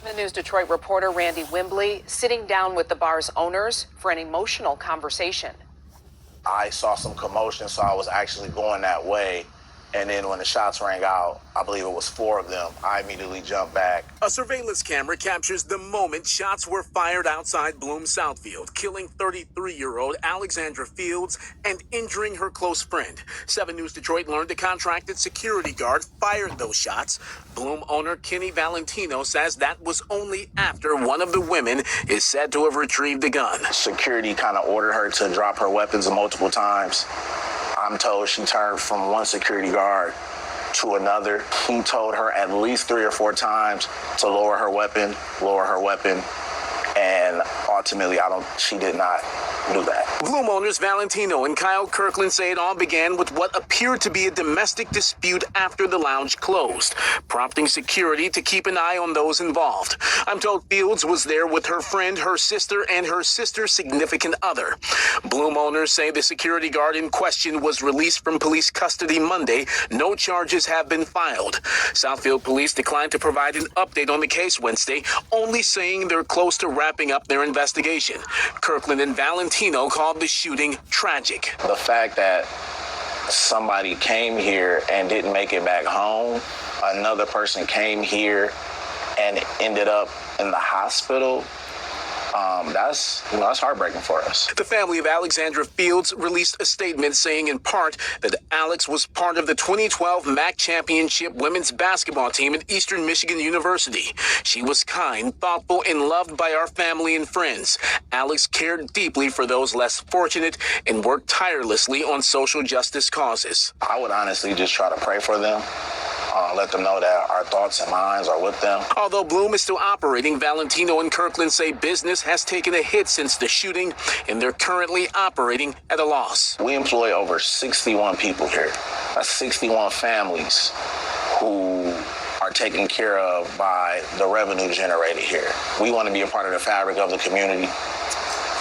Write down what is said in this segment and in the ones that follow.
The News Detroit reporter Randy Wimbley sitting down with the bar's owners for an emotional conversation. I saw some commotion, so I was actually going that way. And then when the shots rang out, I believe it was 4 of them, I immediately jumped back. A surveillance camera captures the moment shots were fired outside Bloom Southfield, killing 33-year-old Alexandra Fields and injuring her close friend. 7 News Detroit learned a contracted security guard fired those shots. Bloom owner Kenny Valentino says that was only after one of the women is said to have retrieved a gun. Security kind of ordered her to drop her weapons multiple times. I'm told she turned from one security guard to another. He told her at least 3 or 4 times to lower her weapon, and ultimately, she did not do that. Bloom owners Valentino and Kyle Kirkland say it all began with what appeared to be a domestic dispute after the lounge closed, prompting security to keep an eye on those involved. I'm told Fields was there with her friend, her sister, and her sister's significant other. Bloom owners say the security guard in question was released from police custody Monday. No charges have been filed. Southfield police declined to provide an update on the case Wednesday, only saying they're close to wrapping up their investigation. Kirkland and Valentino called the shooting tragic. The fact that somebody came here and didn't make it back home, another person came here and ended up in the hospital, that's heartbreaking for us. The family of Alexandra Fields released a statement saying in part that Alex was part of the 2012 MAC Championship women's basketball team at Eastern Michigan University. She was kind, thoughtful, and loved by our family and friends. Alex cared deeply for those less fortunate and worked tirelessly on social justice causes. I would honestly just try to pray for them. Let them know that our thoughts and minds are with them. Although Bloom is still operating, Valentino and Kirkland say business has taken a hit since the shooting, and they're currently operating at a loss. We employ over 61 people here. That's 61 families who are taken care of by the revenue generated here. We want to be a part of the fabric of the community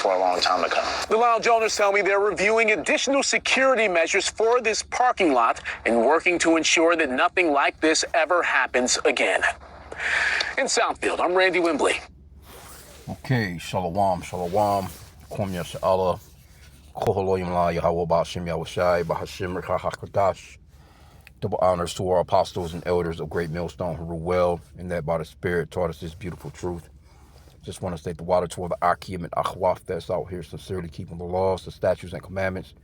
for a long time to come. The lounge owners tell me they're reviewing additional security measures for this parking lot and working to ensure that nothing like this ever happens again. In Southfield, I'm Randy Wimbley. Okay, shalom. Kwam Yasha'Allah. Koholoyim La Yahweh Ba'Hashem Yahushai Ba'Hashem Rechachakadash. Double honors to our apostles and elders of Great Millstone who rule well, and that by the Spirit taught us this beautiful truth. Just want to state the water to the H.I.M and Akhwaf that's out here sincerely keeping the laws, the statutes, and commandments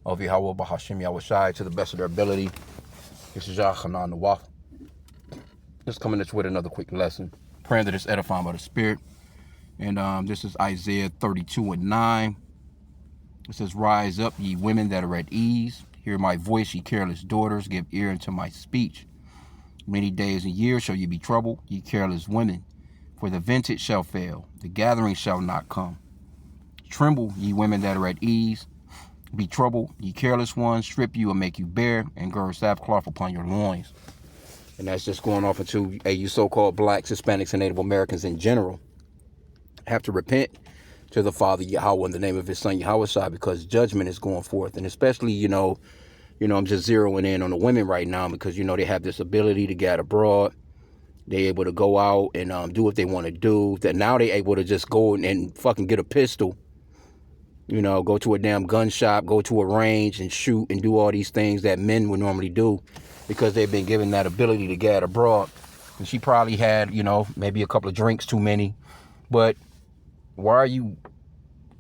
of Yahweh Ba'Hashem Yahushai to the best of their ability. This is Yahchanan Nawaf. Just coming at you with another quick lesson. Praying that it's edifying by the Spirit. And this is Isaiah 32:9. It says, "Rise up, ye women that are at ease. Hear my voice, ye careless daughters. Give ear unto my speech. Many days and years shall ye be troubled, ye careless women. For the vintage shall fail, the gathering shall not come. Tremble, ye women that are at ease. Be troubled, ye careless ones. Strip you and make you bare, and gird sackcloth upon your loins." And that's just going off into you so-called blacks, Hispanics, and Native Americans in general have to repent to the Father Yahweh in the name of His Son Yahushua, because judgment is going forth. And especially, I'm just zeroing in on the women right now because, they have this ability to get abroad. They're able to go out and do what they want to do. That now they're able to just go and fucking get a pistol, go to a damn gun shop, go to a range and shoot and do all these things that men would normally do because they've been given that ability to get abroad. And she probably had, maybe a couple of drinks too many. But why are you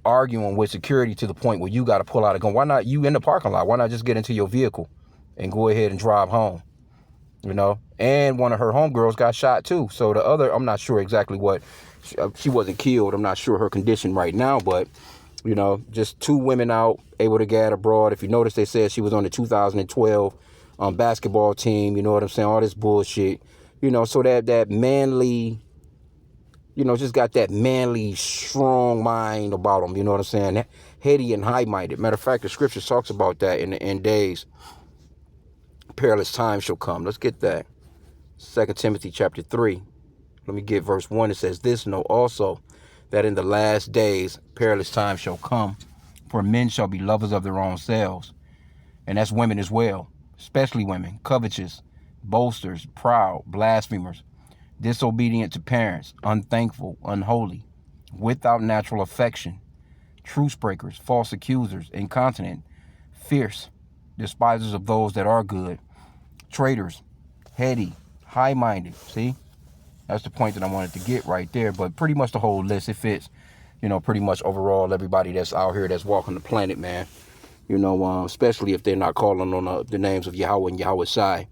arguing with security to the point where you got to pull out a gun? Why not you in the parking lot? Why not just get into your vehicle and go ahead and drive home? And one of her homegirls got shot too. So the other, I'm not sure exactly what, she wasn't killed. I'm not sure her condition right now, but, just 2 women out, able to get abroad. If you notice, they said she was on the 2012 basketball team. You know what I'm saying? All this bullshit, so that manly, just got that manly, strong mind about them. You know what I'm saying? Heady and high-minded. Matter of fact, the scripture talks about that in the end days. Perilous times shall come. Let's get that. 2 Timothy chapter 3. Let me get verse 1. It says, "This know also, that in the last days perilous times shall come, for men shall be lovers of their own selves." And that's women as well, especially women, covetous, boasters, proud, blasphemers, disobedient to parents, unthankful, unholy, without natural affection, truce breakers, false accusers, incontinent, fierce, despisers of those that are good, traitors, heady, high-minded. See, that's the point that I wanted to get right there. But pretty much the whole list, it fits, pretty much overall everybody that's out here that's walking the planet, man. Especially if they're not calling on the names of Yahweh and Yahweh Shai.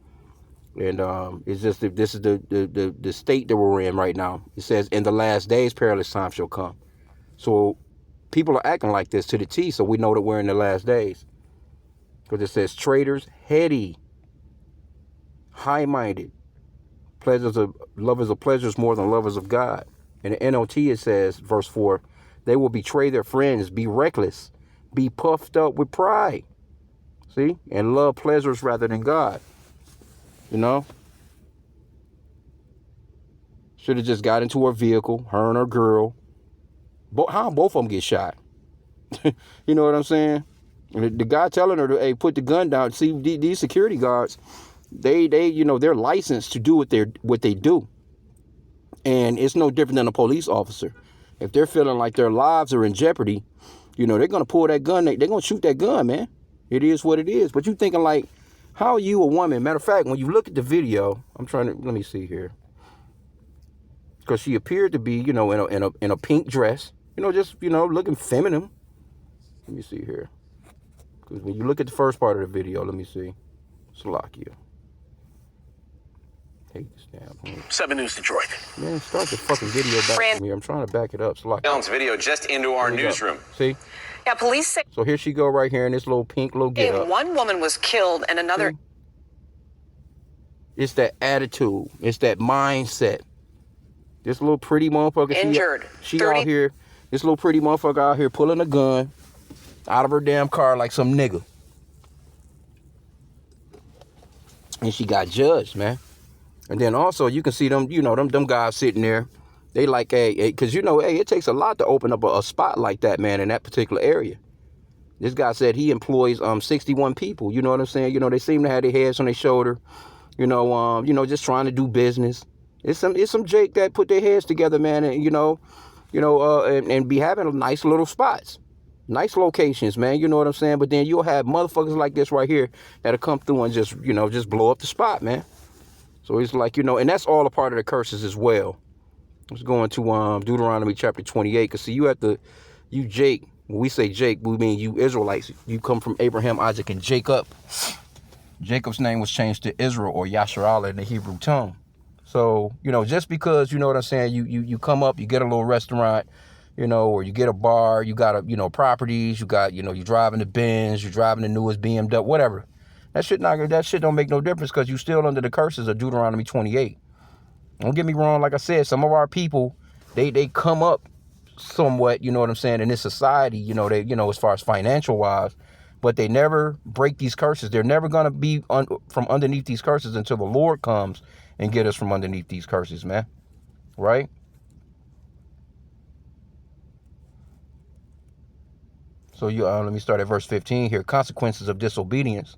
And it's just that this is the state that we're in right now. It says, in the last days, perilous times shall come. So people are acting like this to the T, so we know that we're in the last days. Because it says traitors, heady, high-minded, lovers of pleasures more than lovers of God. In the NLT it says, verse 4, they will betray their friends, be reckless, be puffed up with pride. See? And love pleasures rather than God. Should have just got into her vehicle, her and her girl. How both of them get shot? You know what I'm saying? And the guy telling her to, hey, put the gun down. See, these security guards, they're licensed to do what they do. And it's no different than a police officer. If they're feeling like their lives are in jeopardy, they're going to pull that gun. They're going to shoot that gun, man. It is what it is. But you thinking like, how are you a woman? Matter of fact, when you look at the video, let me see here. Because she appeared to be, in a pink dress, looking feminine. Let me see here. Because when you look at the first part of the video, let me see. Salakia. Hate this damn thing. 7 News Detroit. Man, start the fucking video back from here. I'm trying to back it up. Salakia. Video just into our newsroom. See? Yeah, police say. So here she go right here in this little pink little get up. One woman was killed and another. It's that attitude. It's that mindset. This little pretty motherfucker. Injured. She out here. This little pretty motherfucker out here pulling a gun out of her damn car like some nigga. And she got judged, man. And then also you can see them, them guys sitting there. They like, hey, because, it takes a lot to open up a spot like that, man, in that particular area. This guy said he employs 61 people. You know what I'm saying? They seem to have their heads on their shoulder. Just trying to do business. It's some Jake that put their heads together, man, and and be having nice little spots, nice locations, man. You know what I'm saying? But then you'll have motherfuckers like this right here that'll come through and just blow up the spot, man. So it's like, and that's all a part of the curses as well. Let's go into Deuteronomy chapter 28. Because see, you Jake, when we say Jake, we mean you Israelites. You come from Abraham, Isaac, and Jacob. Jacob's name was changed to Israel or Yasharallah in the Hebrew tongue. So, just because, you know what I'm saying, you come up, you get a little restaurant, or you get a bar, you got properties, you got, you're driving the Benz, you're driving the newest BMW, whatever. That shit don't make no difference because you're still under the curses of Deuteronomy 28. Don't get me wrong. Like I said, some of our people, they come up somewhat, you know what I'm saying, in this society, they, as far as financial wise, but they never break these curses. They're never going to be from underneath these curses until the Lord comes and get us from underneath these curses, man. Right? So let me start at verse 15 here. Consequences of disobedience.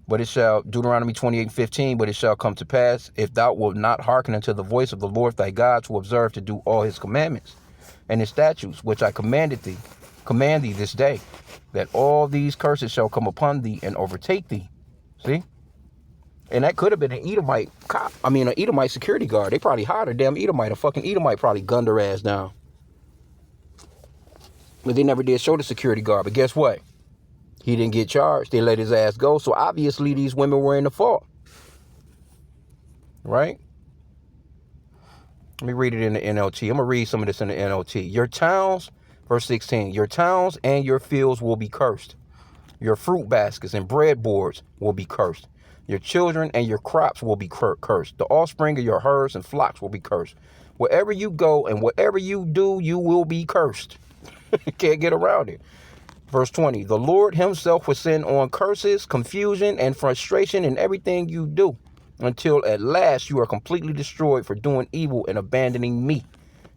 But it shall, Deuteronomy 28:15, but it shall come to pass, if thou wilt not hearken unto the voice of the Lord thy God, to observe to do all his commandments and his statutes, which I command thee this day, that all these curses shall come upon thee and overtake thee. See? And that could have been an Edomite cop. An Edomite security guard. They probably hired a damn Edomite. A fucking Edomite probably gunned her ass down. But they never did show the security guard. But guess what? He didn't get charged. They let his ass go. So obviously these women were in the fault. Right? Let me read it in the NLT. I'm going to read some of this in the NLT. Your towns, verse 16, your towns and your fields will be cursed. Your fruit baskets and breadboards will be cursed. Your children and your crops will be cursed. The offspring of your herds and flocks will be cursed. Wherever you go and whatever you do, you will be cursed. Can't get around it. Verse 20, the Lord himself will send on curses, confusion, and frustration in everything you do, until at last you are completely destroyed for doing evil and abandoning me.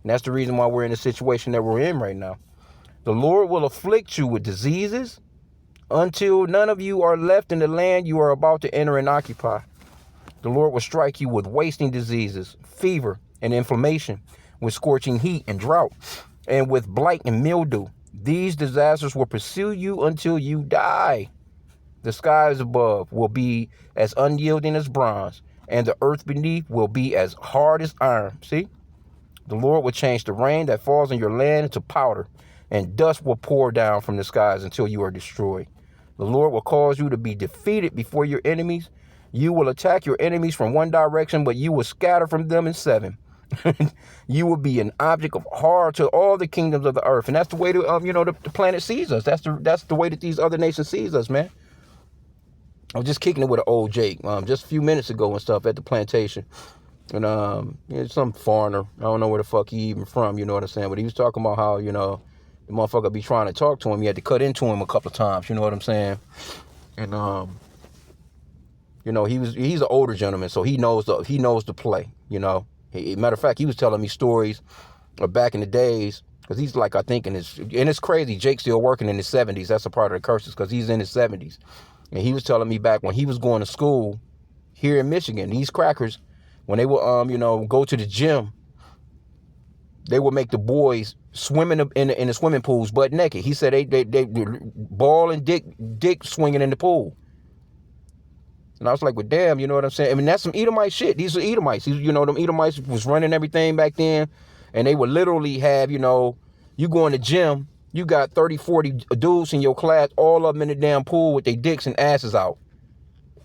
And that's the reason why we're in the situation that we're in right now. The Lord will afflict you with diseases until none of you are left in the land you are about to enter and occupy. The Lord will strike you with wasting diseases, fever and inflammation, with scorching heat and drought, and with blight and mildew. These disasters will pursue you until you die. The skies above will be as unyielding as bronze, and the earth beneath will be as hard as iron. See? The Lord will change the rain that falls on your land into powder, and dust will pour down from the skies until you are destroyed. The Lord will cause you to be defeated before your enemies. You will attack your enemies from one direction, but you will scatter from them in seven. You will be an object of horror to all the kingdoms of the earth, and that's the way the planet sees us. That's the way that these other nations sees us, man. I was just kicking it with an old Jake just a few minutes ago and stuff at the plantation. And some foreigner, I don't know where the fuck he even from, you know what I'm saying? But he was talking about how, the motherfucker be trying to talk to him. You had to cut into him a couple of times, you know what I'm saying? And he's an older gentleman, so he knows the play, matter of fact, he was telling me stories of back in the days, because he's like, I think and it's crazy, Jake's still working in his 70s. That's a part of the curses, because he's in his 70s. And he was telling me back when he was going to school here in Michigan, these crackers, when they would, go to the gym, they would make the boys swim in the swimming pools butt naked. He said they ball and dick swinging in the pool. And I was like, well, damn, you know what I'm saying? I mean, that's some Edomite shit. These are Edomites. Them Edomites was running everything back then. And they would literally have, you go in the gym, you got 30, 40 dudes in your class, all of them in the damn pool with their dicks and asses out.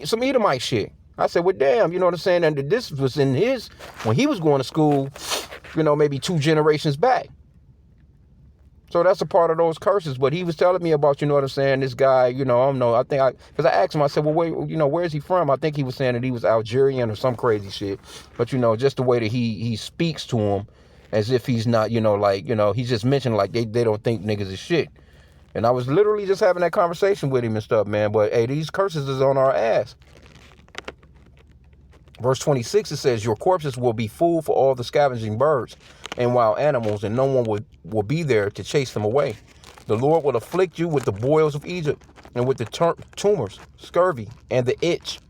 Some Edomite shit. I said, well, damn, you know what I'm saying? And this was when he was going to school, maybe 2 generations back. So that's a part of those curses. But he was telling me about, you know what I'm saying, this guy, I don't know. Because I asked him, I said, well, where is he from? I think he was saying that he was Algerian or some crazy shit. But, just the way that he speaks to him as if he's not, he's just mentioned like they don't think niggas is shit. And I was literally just having that conversation with him and stuff, man. But, hey, these curses is on our ass. Verse 26, it says, your corpses will be food for all the scavenging birds and wild animals, and no one will be there to chase them away. The Lord will afflict you with the boils of Egypt and with the tumors, scurvy, and the itch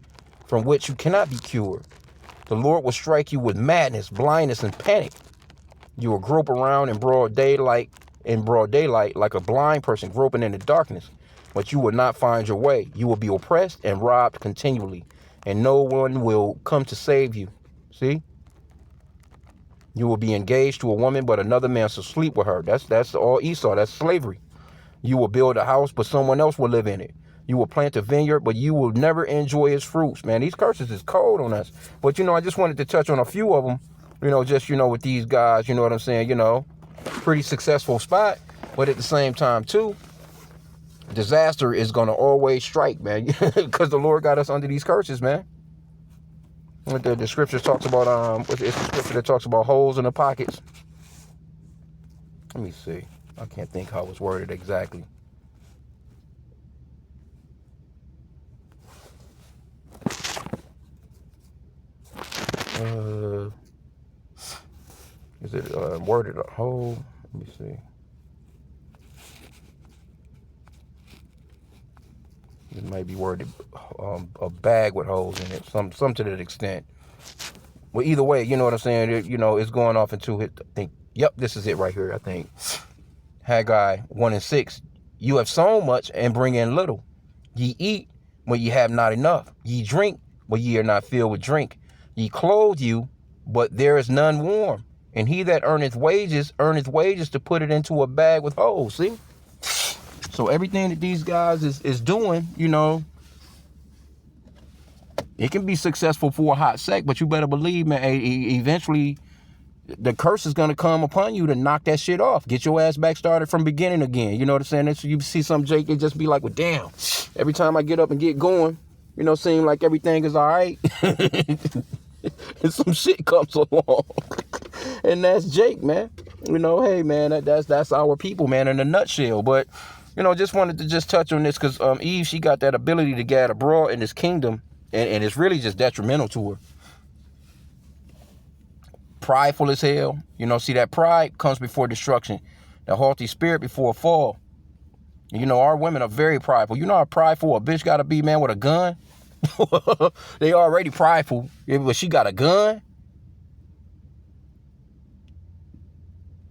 from which you cannot be cured. The Lord will strike you with madness, blindness, and panic. You will grope around in broad daylight like a blind person groping in the darkness, but you will not find your way. You will be oppressed and robbed continually, and no one will come to save you. See? You will be engaged to a woman, but another man shall sleep with her. That's all Esau. That's slavery. You will build a house, but someone else will live in it. You will plant a vineyard, but you will never enjoy its fruits. Man, these curses is cold on us. But, I just wanted to touch on a few of them, with these guys, you know what I'm saying, pretty successful spot. But at the same time, too, disaster is going to always strike, man, because the Lord got us under these curses, man. The scripture talks about, it's the scripture that talks about holes in the pockets. Let me see. I can't think how it was worded exactly. Is it worded a hole? Let me see. It might be worded a bag with holes in it, some to that extent. Well, either way, you know what I'm saying? It's going off into it. I think, yep, this is it right here, I think. Haggai 1:6. You have sown much and bring in little. Ye eat when ye have not enough. Ye drink, but ye are not filled with drink. Ye clothe you, but there is none warm. And he that earneth wages to put it into a bag with holes. See? So everything that these guys is doing, it can be successful for a hot sec, but you better believe, man, eventually the curse is going to come upon you to knock that shit off. Get your ass back started from beginning again. You know what I'm saying? That's, you see some Jake, they just be like, well, damn, every time I get up and get going, seem like everything is all right. And some shit comes along. And that's Jake, man. Hey, man, that's our people, man, in a nutshell. But, just wanted to just touch on this because Eve, she got that ability to get abroad in this kingdom, and it's really just detrimental to her. Prideful as hell. See, that pride comes before destruction. That haughty spirit before a fall. Our women are very prideful. You know how prideful a bitch got to be, man, with a gun? They already prideful. Yeah, but she got a gun.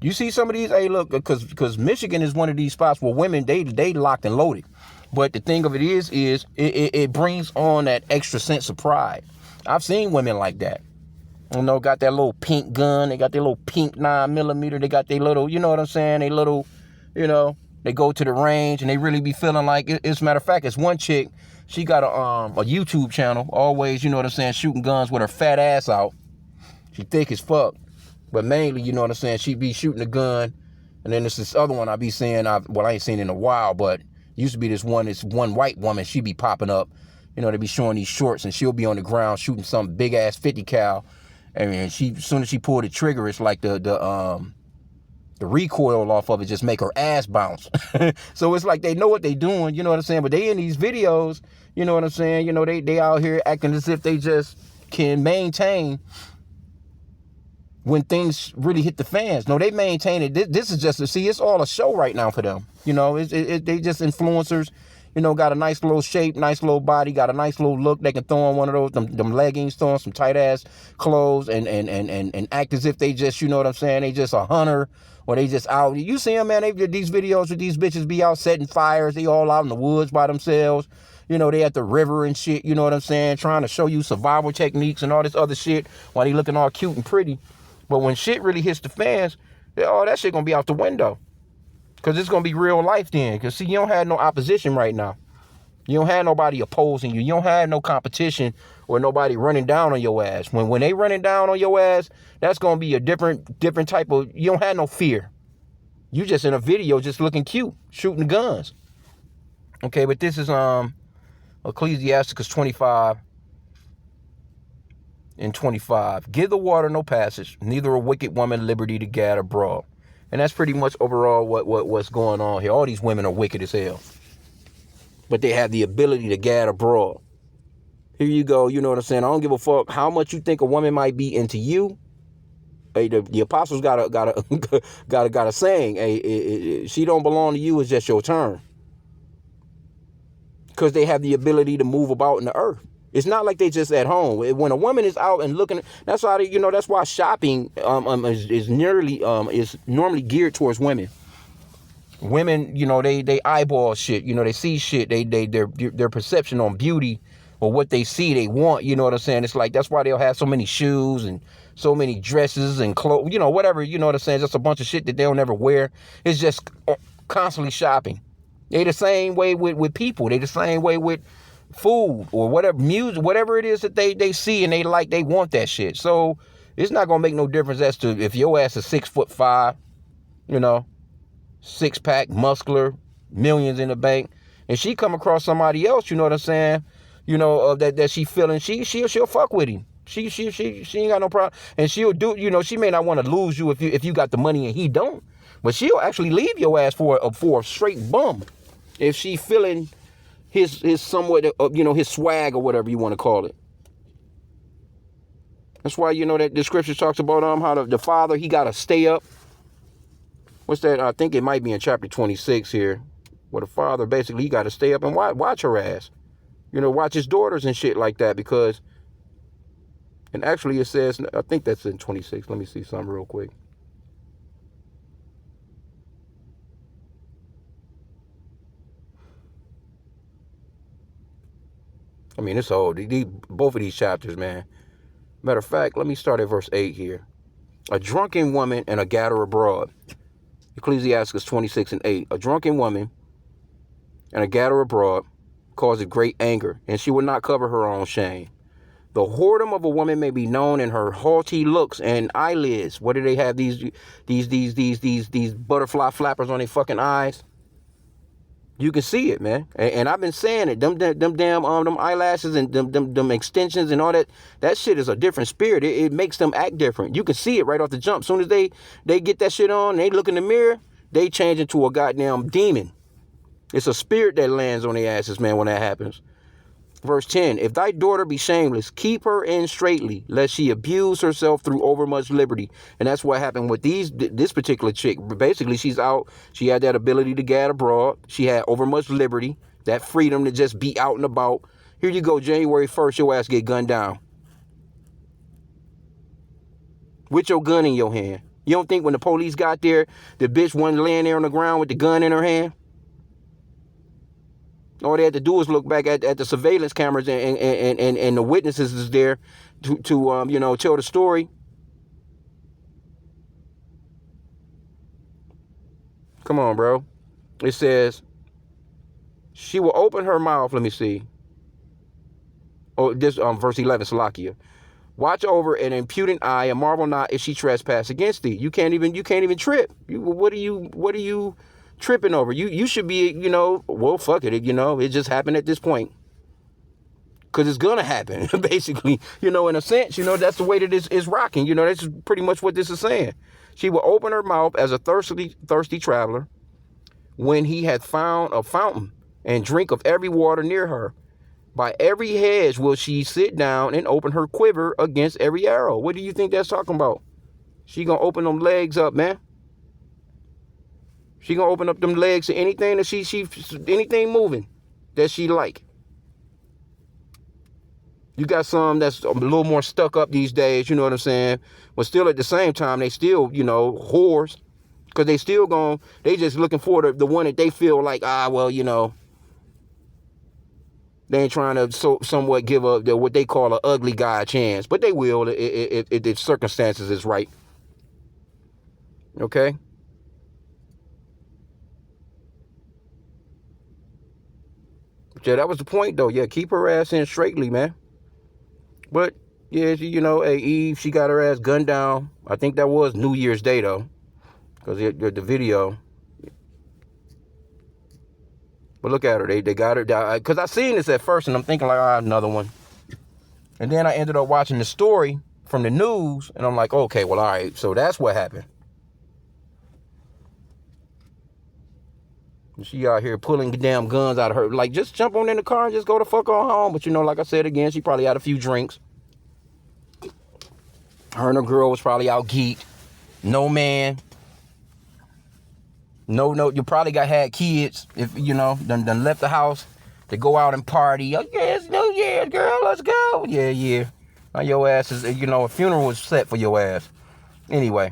You see some of these, hey, look, because Michigan is one of these spots where women, they locked and loaded. But the thing of it is it brings on that extra sense of pride. I've seen women like that. You know, got that little pink gun. They got their little pink 9mm. They got their little, you know what I'm saying? They little, you know, they go to the range and they really be feeling like it. As a matter of fact, it's one chick. She got a YouTube channel. Always, you know what I'm saying, shooting guns with her fat ass out. She thick as fuck. But mainly, you know what I'm saying, she be shooting a gun. And then there's this other one I be seeing. I ain't seen in a while, but used to be this one white woman. She be popping up. You know, they be showing these shorts and she'll be on the ground shooting some big ass 50 cal. And as soon as she pulled the trigger, it's like the recoil off of it just make her ass bounce. So it's like they know what they doing, you know what I'm saying? But they in these videos, you know what I'm saying? You know, they out here acting as if they just can maintain when things really hit the fans. No, they maintain it. This is just, see, it's all a show right now for them. You know, they just influencers, you know, got a nice little shape, nice little body, got a nice little look. They can throw on one of those, them leggings, throw on some tight ass clothes and act as if they just, you know what I'm saying, they just a hunter or they just out. You see them, man, they did these videos with these bitches be out setting fires. They all out in the woods by themselves. You know, they at the river and shit, you know what I'm saying, trying to show you survival techniques and all this other shit while they looking all cute and pretty. But when shit really hits the fans, all that shit gonna be out the window. Because it's gonna be real life then. Because see, you don't have no opposition right now. You don't have nobody opposing you. You don't have no competition or nobody running down on your ass. When they running down on your ass, that's gonna be a different type of, you don't have no fear. You just in a video just looking cute, shooting guns. Okay, but this is Ecclesiasticus 25 and 25. Give the water no passage, neither a wicked woman liberty to gad abroad. And that's pretty much overall what's going on here. All these women are wicked as hell, but they have the ability to gad abroad. Here you go, you know what I'm saying? I don't give a fuck how much you think a woman might be into you. Hey, the apostles got a saying. Hey, she don't belong to you. It's just your turn. Because they have the ability to move about in the earth. It's not like they just at home. When a woman is out and looking, that's how they, you know, that's why shopping is normally geared towards women. Women, you know, they eyeball shit. You know, they see shit. Their perception on beauty or what they see, they want. You know what I'm saying? It's like that's why they'll have so many shoes and so many dresses and clothes. You know, whatever. You know what I'm saying? Just a bunch of shit that they'll never wear. It's just constantly shopping. They the same way with people. They the same way with food or whatever, music, whatever it is that they see and they like, they want that shit. So it's not gonna make no difference as to if your ass is 6'5", you know, 6-pack, muscular, millions in the bank, and she come across somebody else, you know what I'm saying, you know, that she feeling, she'll fuck with him. She ain't got no problem, and she'll do, you know, she may not want to lose you if you got the money and he don't, but she'll actually leave your ass for a straight bum if she feeling his somewhat, you know, his swag or whatever you want to call it. That's why, you know, that the scripture talks about how the father, he got to stay up. What's that? I think it might be in chapter 26 here, where the father basically, he got to stay up and watch her ass. You know, watch his daughters and shit like that, because, and actually it says, I think that's in 26. Let me see something real quick. I mean, it's old. Both of these chapters, man. Matter of fact, let me start at verse 8 here. A drunken woman and a gatherer abroad. Ecclesiasticus 26 and 8. A drunken woman and a gatherer abroad causeth great anger, and she will not cover her own shame. The whoredom of a woman may be known in her haughty looks and eyelids. What do they have? These butterfly flappers on their fucking eyes. You can see it, man. And I've been saying it. Them damn eyelashes and them extensions and all that shit is a different spirit. It makes them act different. You can see it right off the jump. Soon as they get that shit on, they look in the mirror, they change into a goddamn demon. It's a spirit that lands on their asses, man, when that happens. Verse 10, if thy daughter be shameless, keep her in straitly, lest she abuse herself through overmuch liberty. And that's what happened with this particular chick. Basically, she's out. She had that ability to gad abroad. She had overmuch liberty, that freedom to just be out and about. Here you go, January 1st, your ass get gunned down. With your gun in your hand. You don't think when the police got there, the bitch wasn't laying there on the ground with the gun in her hand? All they had to do was look back at the surveillance cameras and the witnesses is there to tell the story. Come on, bro. It says, she will open her mouth. Let me see. Oh, this verse 11, Salakia. Watch over an impudent eye and marvel not if she trespass against thee. You can't even trip. What are you tripping over? You should be, well, fuck it. It just happened at this point. Because it's going to happen, basically. In a sense, that's the way that it's rocking. That's pretty much what this is saying. She will open her mouth as a thirsty traveler when he hath found a fountain and drink of every water near her. By every hedge will she sit down and open her quiver against every arrow. What do you think that's talking about? She going to open them legs up, man. She going to open up them legs to anything that she anything moving that she like. You got some that's a little more stuck up these days, you know what I'm saying? But still at the same time, they still, whores. Because they just looking for the one that they feel like, they ain't trying to somewhat give up what they call an ugly guy a chance. But they will if the circumstances is right. Okay? But yeah, that was the point, though. Yeah, keep her ass in straightly, man. But, yeah, hey, Eve, she got her ass gunned down. I think that was New Year's Day, though. Because the video. But look at her. They got her. Because I seen this at first, and I'm thinking, like, another one. And then I ended up watching the story from the news, and I'm like, okay, well, all right. So that's what happened. She out here pulling damn guns out of her. Like, just jump on in the car and just go the fuck on home. But, like I said again, she probably had a few drinks. Her and her girl was probably out geeked. No man. No, you probably had kids. If, done left the house to go out and party. Oh, yeah, it's New Year's, girl, let's go. Yeah. Now your ass is, a funeral was set for your ass. Anyway.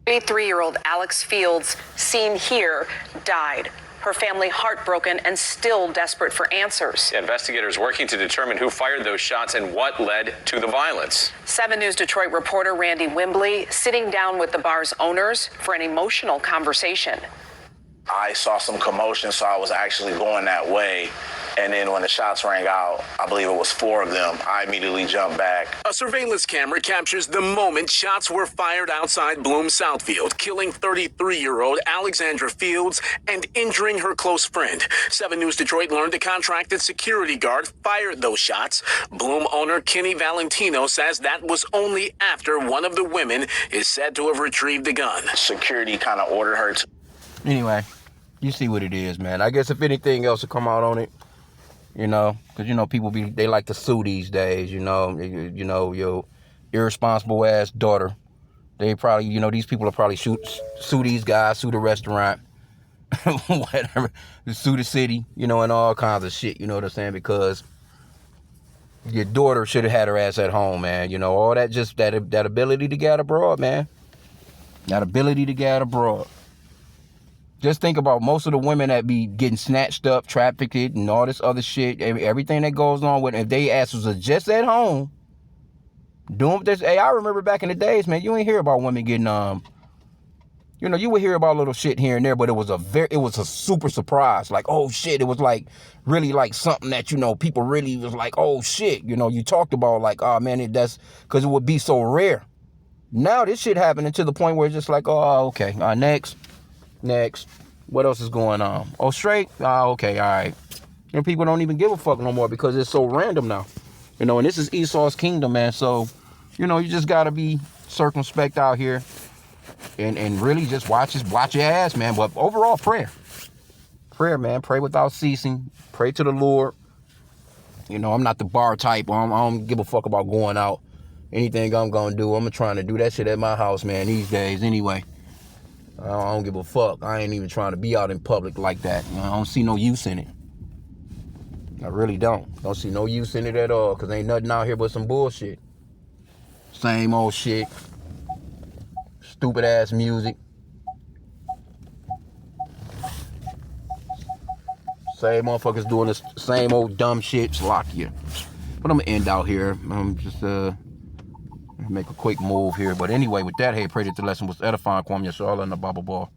83-year-old Alex Fields, seen here, died. Her family heartbroken and still desperate for answers. Investigators working to determine who fired those shots and what led to the violence. 7 News Detroit reporter Randy Wimbley sitting down with the bar's owners for an emotional conversation. I saw some commotion, so I was actually going that way. And then when the shots rang out, I believe it was 4 of them, I immediately jumped back. A surveillance camera captures the moment shots were fired outside Bloom Southfield, killing 33-year-old Alexandra Fields and injuring her close friend. 7 News Detroit learned a contracted security guard fired those shots. Bloom owner Kenny Valentino says that was only after one of the women is said to have retrieved the gun. Security kind of ordered her to. Anyway, you see what it is, man. I guess if anything else will come out on it, because, people they like to sue these days, your irresponsible ass daughter. They probably, these people will probably sue these guys, sue the restaurant, whatever, sue the city, and all kinds of shit, you know what I'm saying? Because your daughter should have had her ass at home, man. All that, just that ability to get abroad, man. That ability to get abroad. Just think about most of the women that be getting snatched up, trafficked, and all this other shit, everything that goes on with it. If they ass was just at home doing this. Hey, I remember back in the days, man, you ain't hear about women getting, you would hear about little shit here and there, but it was a super surprise. Like, oh shit, it was like really like something that, people really was like, oh shit, you talked about like, oh man, that's because it would be so rare. Now this shit happening to the point where it's just like, oh, okay, next. What else is going on? Oh, straight? Oh, okay, all right. People don't even give a fuck no more because it's so random now. And this is Esau's kingdom, man. So, you just got to be circumspect out here and really just watch your ass, man. But overall, prayer, man. Pray without ceasing. Pray to the Lord. I'm not the bar type. I don't give a fuck about going out. Anything I'm going to do, I'm trying to do that shit at my house, man, these days anyway. I don't give a fuck. I ain't even trying to be out in public like that. I don't see no use in it. I really don't. Don't see no use in it at all, because ain't nothing out here but some bullshit. Same old shit. Stupid ass music. Same motherfuckers doing the same old dumb shit. Slocky. But I'm gonna end out here. I'm just make a quick move here. But anyway, with that, hey, pray that the lesson was edifying. Kwame Yashala and the Bible Ball.